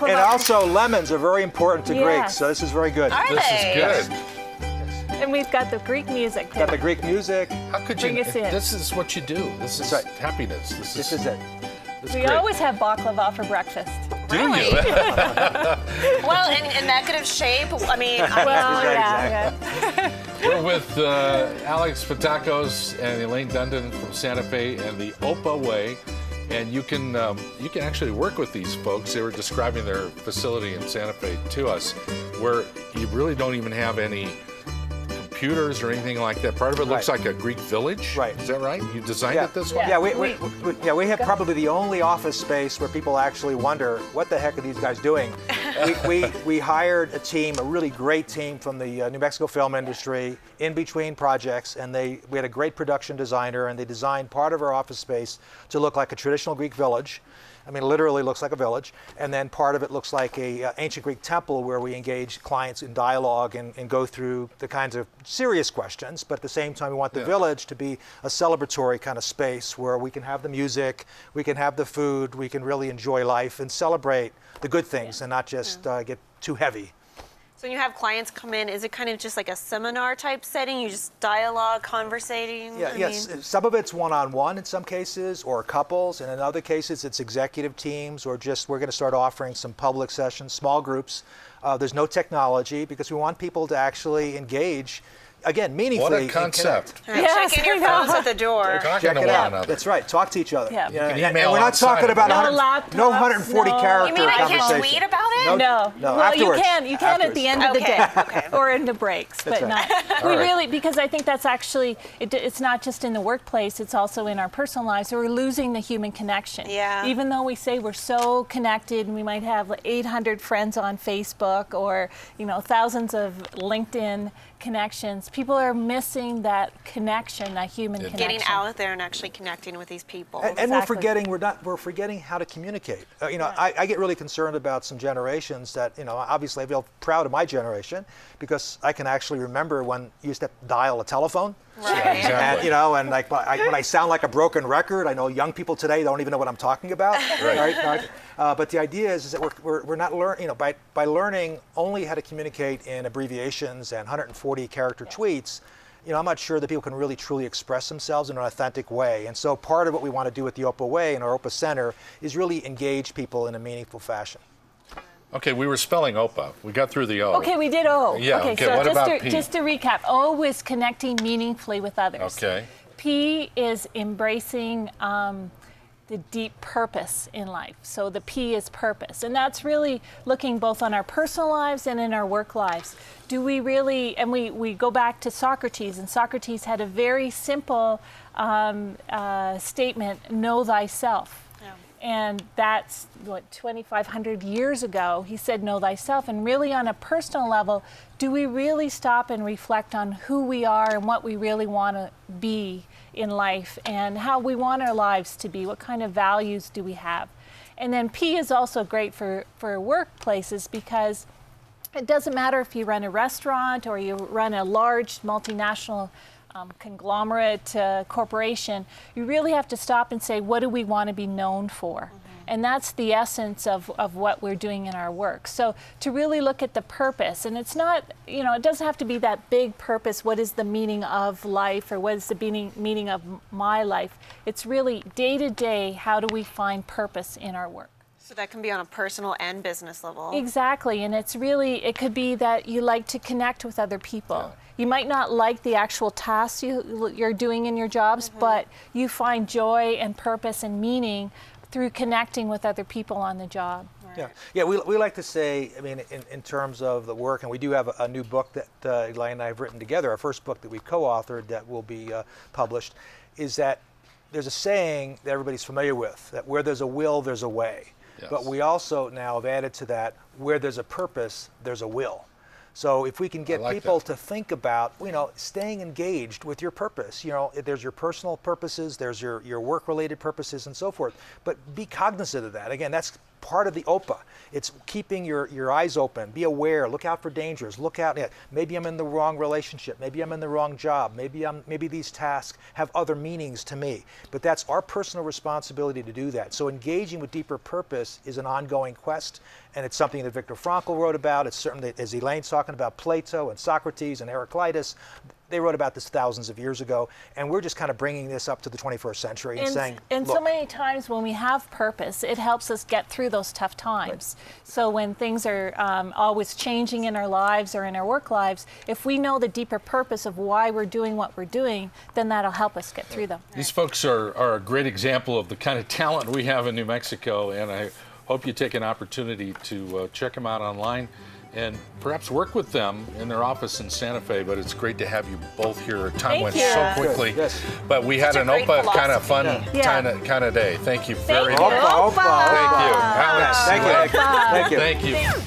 baklava. And also lemons are very important to Yes. Greeks, so this is very good. Are This they? is good. And we've got the Greek music. Got the Greek music. How could Bring you? us in. This is what you do. This is That's right. happiness. This is it. This is We great. always have baklava for breakfast. Do Really? you? Well, in negative shape. I mean, Well, Exactly. yeah. We're with Alex Pattakos and Elaine Dundon from Santa Fe and the OPA Way, and you can actually work with these folks. They were describing their facility in Santa Fe to us, where you really don't even have any computers or anything like that. Part of it looks like a Greek village. Right. Is that right? You designed it this way? Yeah, we have probably the only office space where people actually wonder, what the heck are these guys doing? we hired a team, a really great team from the New Mexico film industry in between projects, and we had a great production designer, and they designed part of our office space to look like a traditional Greek village. I mean, literally looks like a village. And then part of it looks like a ancient Greek temple where we engage clients in dialogue and go through the kinds of serious questions. But at the same time, we want the village to be a celebratory kind of space where we can have the music, we can have the food, we can really enjoy life and celebrate the good things and not just get too heavy. so when you have clients come in, is it kind of just like a seminar type setting? You just dialogue, conversating? Yeah, yes. Some of it's one-on-one in some cases, or couples, and in other cases it's executive teams, or just we're going to start offering some public sessions, small groups. There's no technology because we want people to actually engage, again, meaningfully. What a concept. All right, Yes, check in your I know. phones at the door. Talking Check to it one out. another. That's right. Talk to each other. Yeah. You can And email we're not outside talking of about it. No 100 no laptops, 140 no- character You mean I conversation. can't tweet about it? No. No, Well, afterwards. you can at the end of the Okay, day, okay. or in the breaks, but right. not. All We right. really, because I think that's actually, it's not just in the workplace, it's also in our personal lives. So we're losing the human connection. Yeah. Even though we say we're so connected, and we might have like 800 friends on Facebook, or thousands of LinkedIn connections, people are missing that connection, that human connection. Getting out there and actually connecting with these people. And we're Exactly. we're forgetting how to communicate. I get really concerned about some generations that, obviously I feel proud of my generation because I can actually remember when you used to dial a telephone. Right. Exactly. And like when I sound like a broken record, I know young people today don't even know what I'm talking about. Right. But the idea is that we're not learning. By learning only how to communicate in abbreviations and 140 character tweets. I'm not sure that people can really truly express themselves in an authentic way. And so part of what we want to do with the OPA Way and our OPA Center is really engage people in a meaningful fashion. Okay, we were spelling OPA. We got through the O. Okay, we did O. Yeah, okay, so what just about to, P? just to recap, O was connecting meaningfully with others. Okay. P is embracing the deep purpose in life. So the P is purpose. And that's really looking both on our personal lives and in our work lives. Do we really, and we go back to Socrates, and Socrates had a very simple statement, know thyself. Yeah. And that's, 2,500 years ago, he said, know thyself. And really on a personal level, do we really stop and reflect on who we are and what we really want to be in life and how we want our lives to be? What kind of values do we have? And then P is also great for workplaces because it doesn't matter if you run a restaurant or you run a large multinational conglomerate corporation. You really have to stop and say, what do we want to be known for? And that's the essence of what we're doing in our work. So to really look at the purpose, and it's not, it doesn't have to be that big purpose, what is the meaning of life or what is the meaning of my life? It's really day to day, how do we find purpose in our work? So that can be on a personal and business level. Exactly, and it could be that you like to connect with other people. You might not like the actual tasks you're doing in your jobs, but you find joy and purpose and meaning through connecting with other people on the job. Yeah. We like to say, in terms of the work, and we do have a new book that Elaine and I have written together, our first book that we've co-authored that will be published, is that there's a saying that everybody's familiar with, that where there's a will, there's a way. Yes. But we also now have added to that, where there's a purpose, there's a will. So if we can get people to think about, staying engaged with your purpose, there's your personal purposes, there's your work-related purposes and so forth, but be cognizant of that. Again, that's part of the OPA. It's keeping your eyes open, be aware, look out for dangers, look out. Maybe I'm in the wrong relationship, maybe I'm in the wrong job, maybe these tasks have other meanings to me. But that's our personal responsibility to do that. So engaging with deeper purpose is an ongoing quest, and it's something that Viktor Frankl wrote about. It's certainly, as Elaine's talking about, Plato and Socrates and Heraclitus. They wrote about this thousands of years ago, and we're just kind of bringing this up to the 21st century and saying, and look, so many times when we have purpose, it helps us get through those tough times. Right. So when things are always changing in our lives or in our work lives, if we know the deeper purpose of why we're doing what we're doing, then that'll help us get through them. These folks are a great example of the kind of talent we have in New Mexico, and I hope you take an opportunity to check them out online and perhaps work with them in their office in Santa Fe. But it's great to have you both here. Time went so quickly. Yes. But we had an OPA kind of fun kind of day. Thank you very much. OPA. Thank you, Alex. Thank you. Thank you.